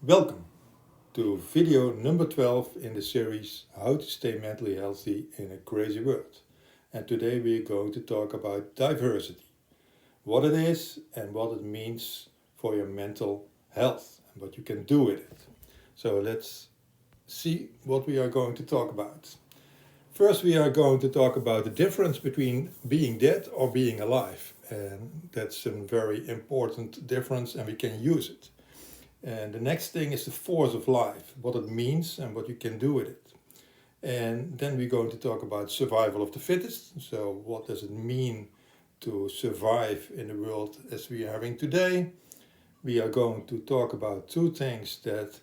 Welcome to video number 12 in the series How to Stay Mentally Healthy in a Crazy World. And today we are going to talk about diversity, what it is and what it means for your mental health and what you can do with it. So let's see what we are going to talk about. First, we are going to talk about the difference between being dead or being alive. And that's a very important difference and we can use it. And the next thing is the force of life, what it means and what you can do with it. And then we're going to talk about survival of the fittest. So what does it mean to survive in the world as we are having today? We are going to talk about two things that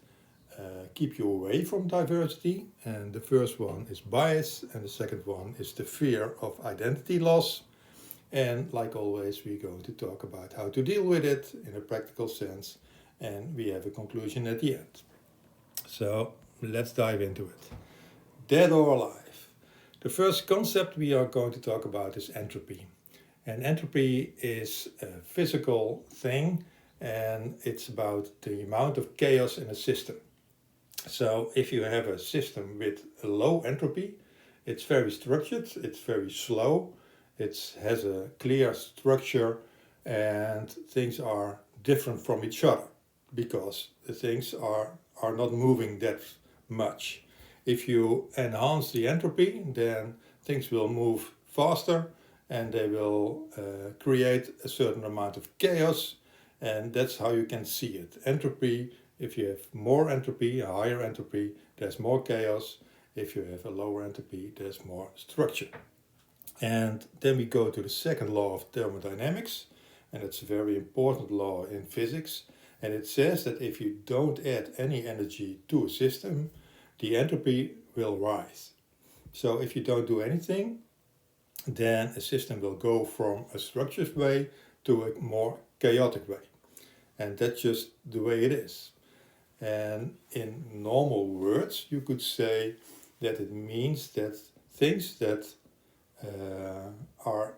keep you away from diversity. And the first one is bias and the second one is the fear of identity loss. And like always, we're going to talk about how to deal with it in a practical sense. And we have a conclusion at the end. So let's dive into it. Dead or alive? The first concept we are going to talk about is entropy. And entropy is a physical thing and it's about the amount of chaos in a system. So if you have a system with a low entropy, it's very structured, it's very slow, it has a clear structure and things are different from each other because the things are not moving that much. If you enhance the entropy, then things will move faster and they will create a certain amount of chaos, and that's how you can see it. Entropy, if you have more entropy, a higher entropy, there's more chaos. If you have a lower entropy, there's more structure. And then we go to the second law of thermodynamics, and it's a very important law in physics. And it says that if you don't add any energy to a system, the entropy will rise. So if you don't do anything, then a system will go from a structured way to a more chaotic way. And that's just the way it is. And in normal words, you could say that it means that things that are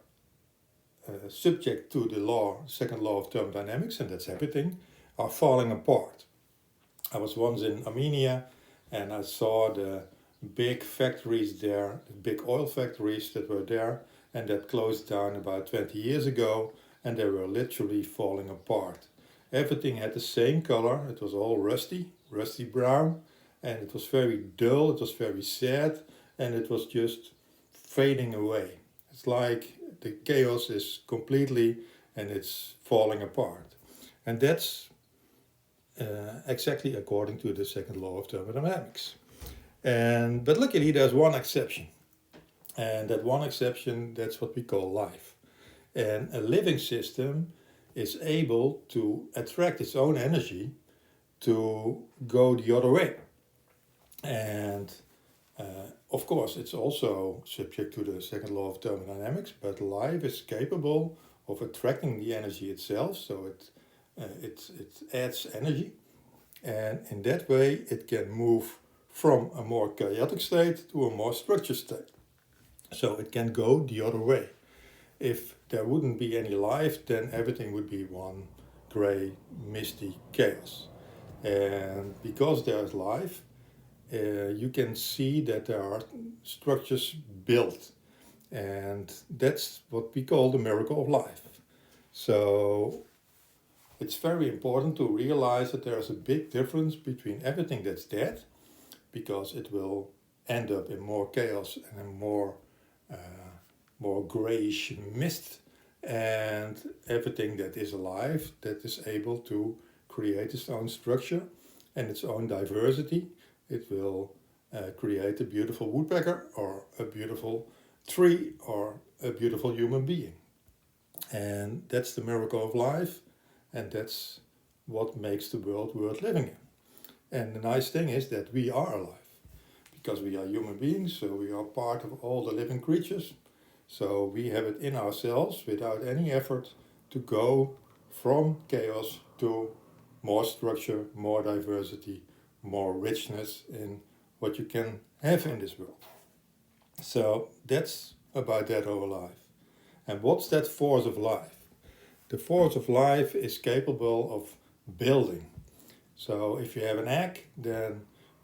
subject to the second law of thermodynamics, and that's everything, are falling apart. I was once in Armenia and I saw the big factories there, the big oil factories that were there, and that closed down about 20 years ago, and they were literally falling apart. Everything had the same color, it was all rusty brown, and it was very dull, it was very sad, and it was just fading away. It's like the chaos is completely and it's falling apart. And that's exactly according to the second law of thermodynamics. But luckily there's one exception. And that one exception, that's what we call life. And a living system is able to attract its own energy to go the other way. And of course, it's also subject to the second law of thermodynamics, but life is capable of attracting the energy itself, so it adds energy, and in that way it can move from a more chaotic state to a more structured state. So it can go the other way. If there wouldn't be any life, then everything would be one gray, misty chaos. And because there's life, you can see that there are structures built, and that's what we call the miracle of life. So it's very important to realize that there's a big difference between everything that's dead, because it will end up in more chaos and a more grayish mist, and everything that is alive, that is able to create its own structure and its own diversity. It will create a beautiful woodpecker or a beautiful tree or a beautiful human being. And that's the miracle of life, and that's what makes the world worth living in. And the nice thing is that we are alive, because we are human beings, so we are part of all the living creatures. So we have it in ourselves without any effort to go from chaos to more structure, more diversity, more richness in what you can have in this world. So that's about dead or alive. And what's that force of life? The force of life is capable of building. So if you have an egg, then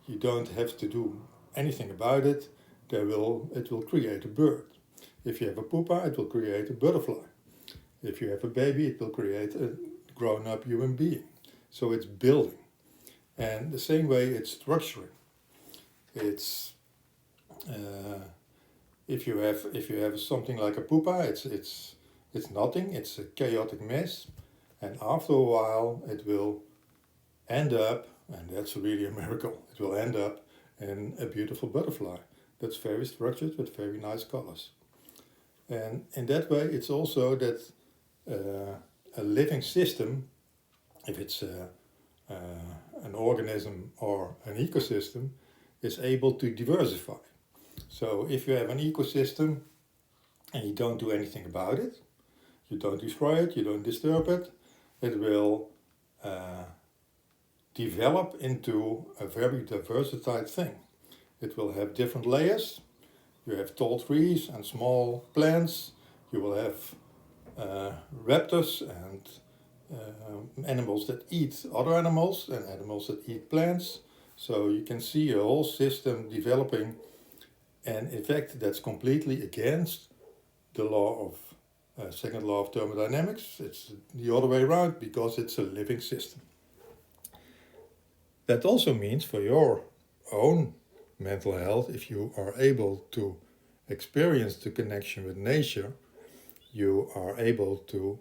you don't have to do anything about it. It will create a bird. If you have a pupa, it will create a butterfly. If you have a baby, it will create a grown-up human being. So it's building. And the same way it's structuring. It's if you have something like a pupa, it's nothing. It's a chaotic mess, and after a while, it will end up, and that's really a miracle. It will end up in a beautiful butterfly that's very structured with very nice colors. And in that way, it's also that a living system, if it's an organism or an ecosystem, is able to diversify. So if you have an ecosystem and you don't do anything about it, you don't destroy it, you don't disturb it, it will develop into a very diversified thing. It will have different layers. You have tall trees and small plants. You will have raptors and animals that eat other animals and animals that eat plants. So you can see a whole system developing, and in fact that's completely against the law of second law of thermodynamics. It's the other way around because it's a living system. That also means for your own mental health, if you are able to experience the connection with nature, you are able to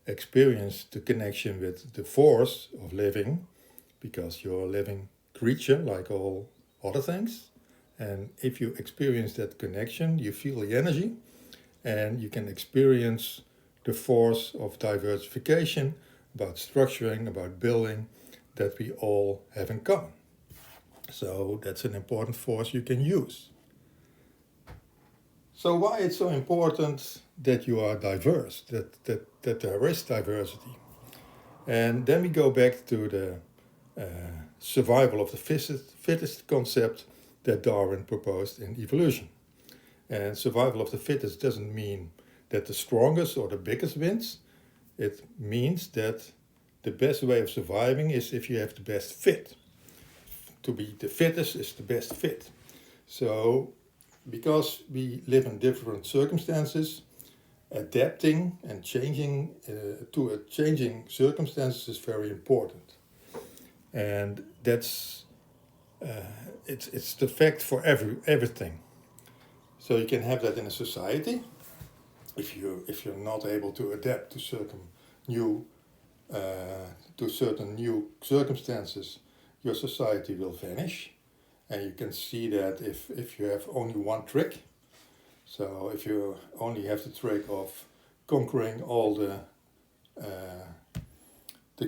experience the connection with the force of living, because you're a living creature like all other things. And if you experience that connection, you feel the energy and you can experience the force of diversification, about structuring, about building, that we all have in common. So that's an important force you can use. So why it's so important that you are diverse, that there is diversity. And then we go back to the survival of the fittest concept that Darwin proposed in evolution. And survival of the fittest doesn't mean that the strongest or the biggest wins. It means that the best way of surviving is if you have the best fit. To be the fittest is the best fit. So because we live in different circumstances, adapting and changing to a changing circumstances is very important. And that's it's the fact for everything. So you can have that in a society. If you're not able to adapt to certain new circumstances, your society will vanish. And you can see that if you have only one trick. So if you only have the trick of conquering all the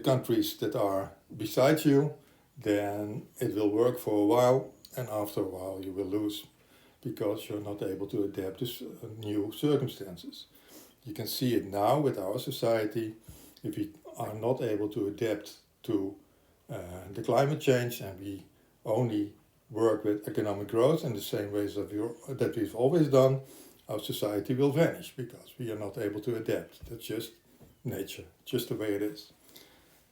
countries that are beside you, then it will work for a while, and after a while you will lose because you're not able to adapt to new circumstances. You can see it now with our society. If we are not able to adapt to the climate change and we only work with economic growth in the same ways that we've always done, our society will vanish because we are not able to adapt. That's just nature, just the way it is.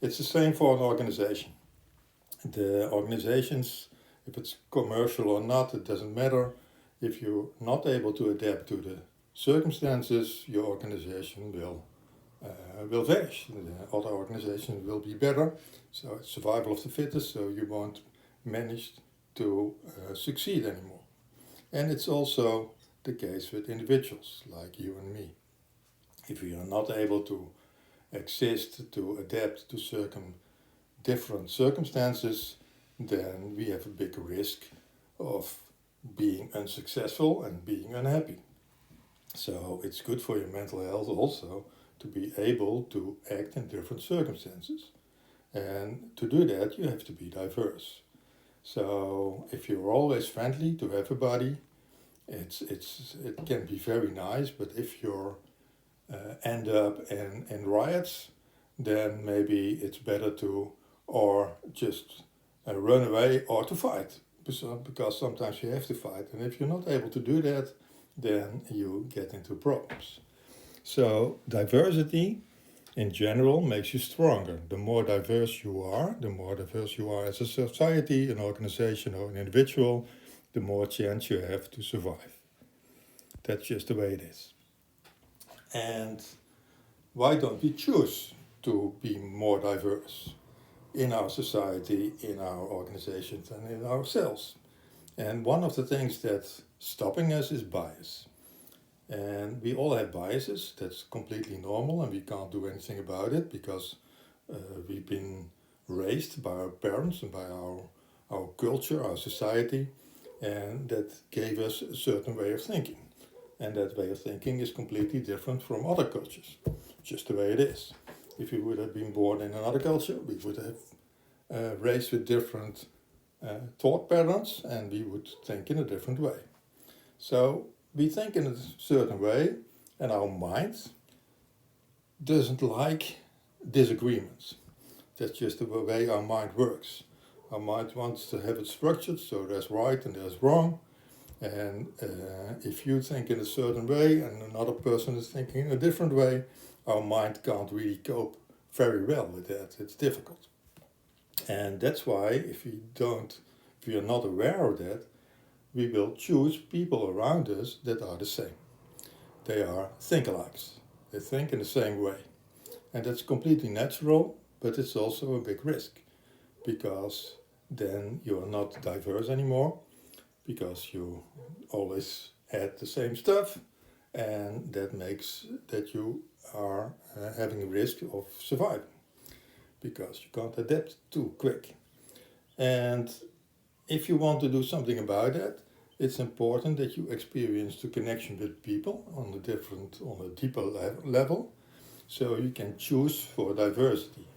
It's the same for an organization. The organizations, if it's commercial or not, it doesn't matter. If you're not able to adapt to the circumstances, your organization will vanish. The other organizations will be better. So it's survival of the fittest, so you won't manage to succeed anymore. And it's also the case with individuals like you and me. If we are not able to exist, to adapt to different circumstances, then we have a big risk of being unsuccessful and being unhappy. So it's good for your mental health also to be able to act in different circumstances. And to do that, you have to be diverse. So if you're always friendly to everybody, it can be very nice. But if you end up in riots, then maybe it's better to or just run away or to fight, because sometimes you have to fight. And if you're not able to do that, then you get into problems. So diversity in general makes you stronger. The more diverse you are, as a society, an organization, or an individual, the more chance you have to survive. That's just the way it is. And why don't we choose to be more diverse in our society, in our organizations, and in ourselves? And one of the things that's stopping us is bias. And we all have biases, that's completely normal, and we can't do anything about it because we've been raised by our parents and by our culture, our society, and that gave us a certain way of thinking. And that way of thinking is completely different from other cultures, just the way it is. If we would have been born in another culture, we would have raised with different thought patterns, and we would think in a different way. So we think in a certain way, and our mind doesn't like disagreements. That's just the way our mind works. Our mind wants to have it structured, so there's right and there's wrong. And if you think in a certain way and another person is thinking in a different way, our mind can't really cope very well with that. It's difficult. And that's why if we are not aware of that, we will choose people around us that are the same. They are think-alikes. They think in the same way. And that's completely natural, but it's also a big risk because then you are not diverse anymore because you always add the same stuff, and that makes that you are having a risk of surviving because you can't adapt too quick. And if you want to do something about that, it's important that you experience the connection with people on a deeper level, so you can choose for diversity,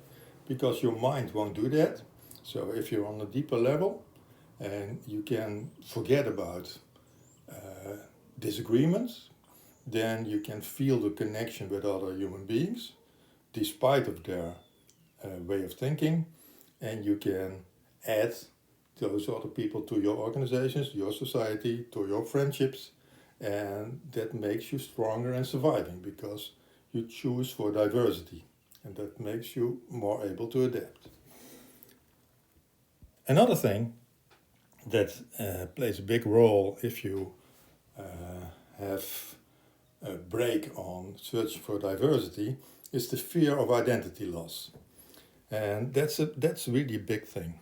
because your mind won't do that. So if you're on a deeper level, and you can forget about disagreements, then you can feel the connection with other human beings, despite of their way of thinking, and you can add those other people to your organizations, your society, to your friendships, and that makes you stronger and surviving because you choose for diversity, and that makes you more able to adapt. Another thing that plays a big role if you have a break on searching for diversity is the fear of identity loss. And that's really a big thing,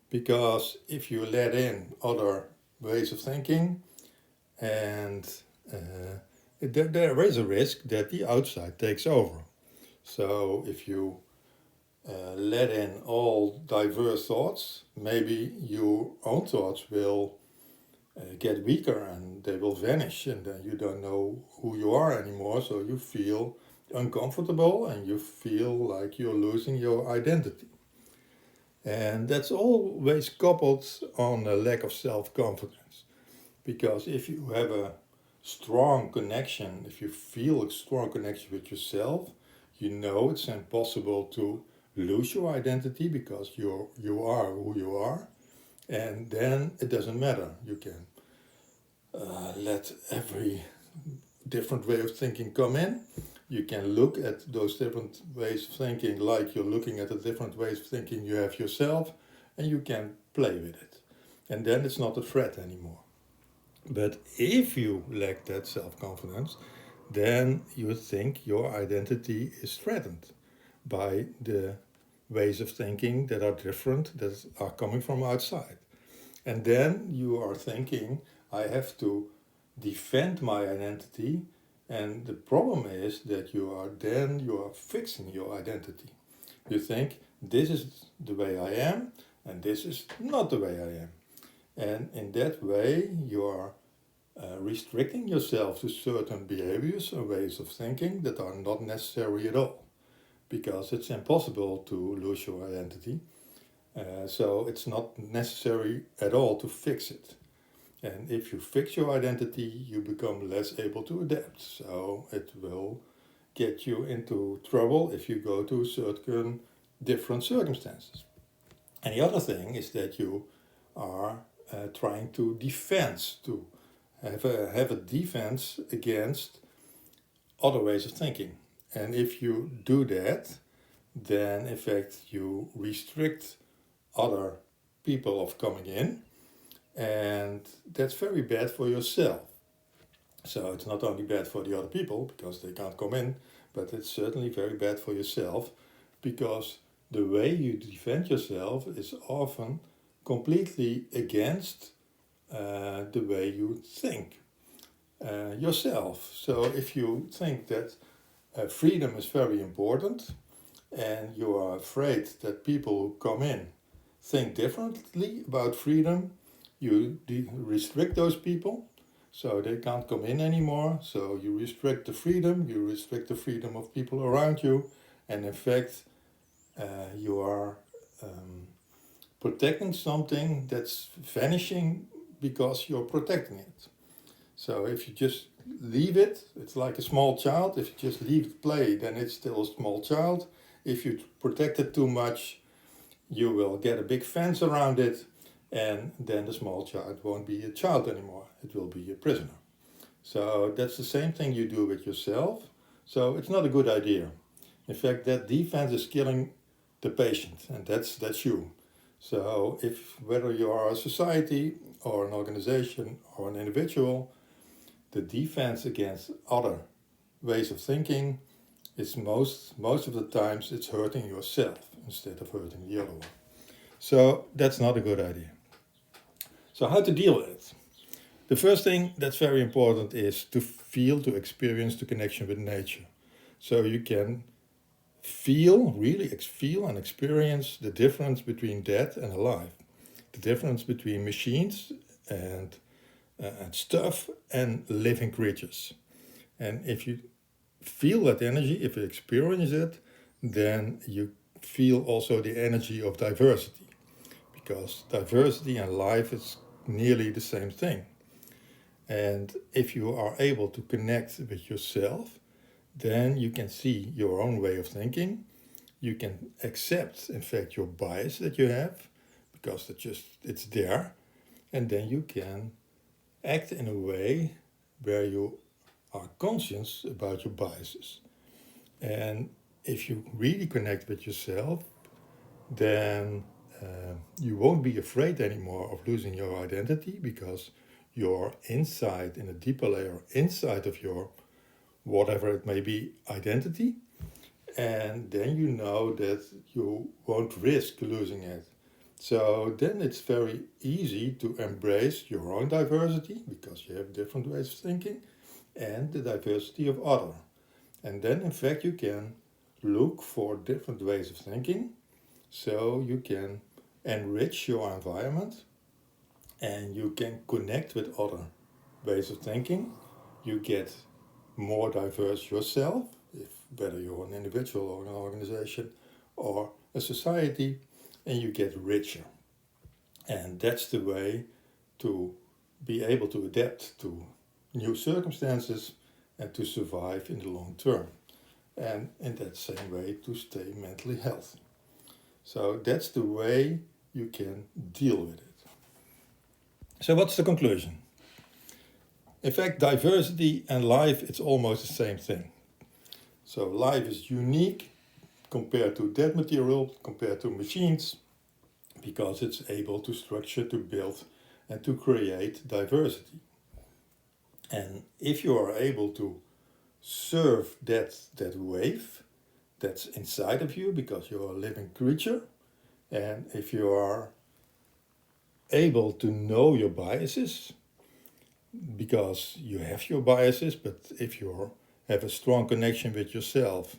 because if you let in other ways of thinking, and there is a risk that the outside takes over. So if you let in all diverse thoughts, maybe your own thoughts will get weaker and they will vanish, and then you don't know who you are anymore, so you feel uncomfortable and you feel like you're losing your identity. And that's always coupled on a lack of self-confidence, because if you have a strong connection, if you feel a strong connection with yourself, you know it's impossible to lose your identity because you are who you are, and then it doesn't matter. You can let every different way of thinking come in. You can look at those different ways of thinking like you're looking at the different ways of thinking you have yourself, and you can play with it. And then it's not a threat anymore. But if you lack that self-confidence, then you think your identity is threatened by the ways of thinking that are different, that are coming from outside. And then you are thinking, I have to defend my identity. And the problem is that you are fixing your identity. You think, this is the way I am, and this is not the way I am. And in that way, you are restricting yourself to certain behaviors or ways of thinking that are not necessary at all, because it's impossible to lose your identity. So it's not necessary at all to fix it. And if you fix your identity, you become less able to adapt. So it will get you into trouble if you go to certain different circumstances. And the other thing is that you are trying to have a defense against other ways of thinking. And if you do that, then in fact you restrict other people of coming in, and that's very bad for yourself. So it's not only bad for the other people because they can't come in, but it's certainly very bad for yourself, because the way you defend yourself is often completely against the way you think yourself. So if you think that freedom is very important and you are afraid that people who come in think differently about freedom, you restrict those people so they can't come in anymore. So you restrict the freedom of people around you, and in fact you are protecting something that's vanishing because you're protecting it. So if you just leave it, it's like a small child. If you just leave it play, then it's still a small child. If you protect it too much, you will get a big fence around it, and then the small child won't be a child anymore. It will be a prisoner. So that's the same thing you do with yourself. So it's not a good idea. In fact, that defense is killing the patient, and that's you. So if whether you are a society or an organization or an individual, the defense against other ways of thinking is most of the times it's hurting yourself instead of hurting the other one. So that's not a good idea. So how to deal with it? The first thing that's very important is to experience the connection with nature. So you can really feel and experience the difference between dead and alive, the difference between machines and stuff and living creatures. And if you feel that energy, if you experience it, then you feel also the energy of diversity, because diversity and life is nearly the same thing. And if you are able to connect with yourself, then you can see your own way of thinking. You can accept, in fact, your bias that you have, because it's there. And then you can act in a way where you are conscious about your biases. And if you really connect with yourself, then you won't be afraid anymore of losing your identity, because you're inside, in a deeper layer, inside of your whatever it may be, identity. And then you know that you won't risk losing it. So then it's very easy to embrace your own diversity, because you have different ways of thinking, and the diversity of other. And then in fact you can look for different ways of thinking, so you can enrich your environment and you can connect with other ways of thinking. You get more diverse yourself, whether you're an individual or an organization or a society, and you get richer. And that's the way to be able to adapt to new circumstances and to survive in the long term. And in that same way to stay mentally healthy. So that's the way you can deal with it. So what's the conclusion? In fact, diversity and life, it's almost the same thing. So life is unique compared to dead material, compared to machines, because it's able to structure, to build, and to create diversity. And if you are able to serve that wave that's inside of you, because you're a living creature, and if you are able to know your biases, because you have your biases, but if you have a strong connection with yourself,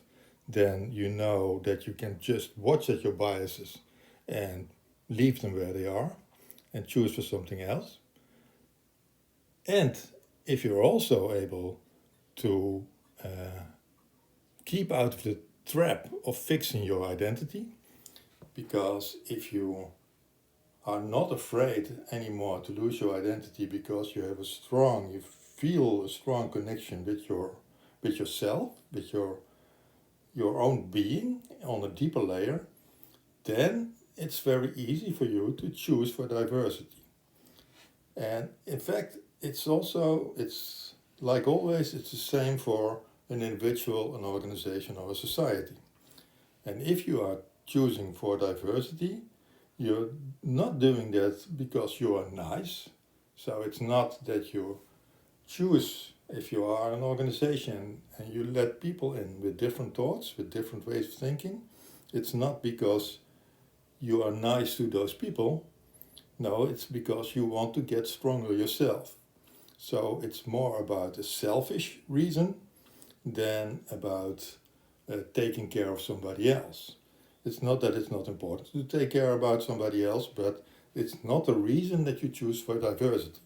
then you know that you can just watch at your biases and leave them where they are and choose for something else. And if you're also able to keep out of the trap of fixing your identity, because if you are not afraid anymore to lose your identity, because you feel a strong connection with yourself, with your own being on a deeper layer, then it's very easy for you to choose for diversity. And in fact, it's like always, it's the same for an individual, an organization, or a society. And if you are choosing for diversity, you're not doing that because you are nice. So it's not that you choose, if you are an organization and you let people in with different thoughts, with different ways of thinking, it's not because you are nice to those people. No, it's because you want to get stronger yourself. So it's more about a selfish reason than about taking care of somebody else. It's not that it's not important to take care about somebody else, but it's not a reason that you choose for diversity.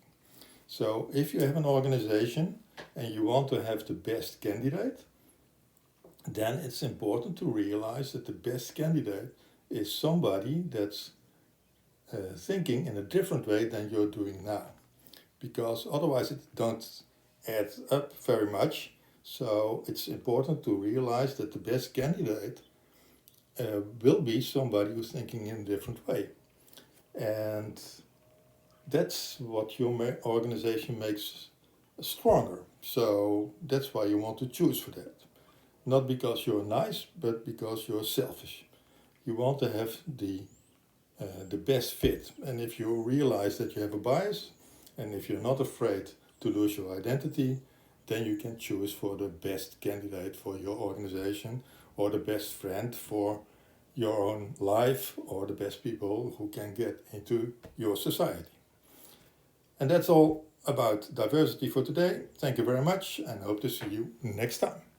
So if you have an organization and you want to have the best candidate, then it's important to realize that the best candidate is somebody that's thinking in a different way than you're doing now. Because otherwise it don't add up very much. So it's important to realize that the best candidate will be somebody who's thinking in a different way. And that's what your organization makes stronger. So that's why you want to choose for that. Not because you're nice, but because you're selfish. You want to have the best fit. And if you realize that you have a bias, and if you're not afraid to lose your identity, then you can choose for the best candidate for your organization, or the best friend for your own life, or the best people who can get into your society. And that's all about diversity for today. Thank you very much, and hope to see you next time.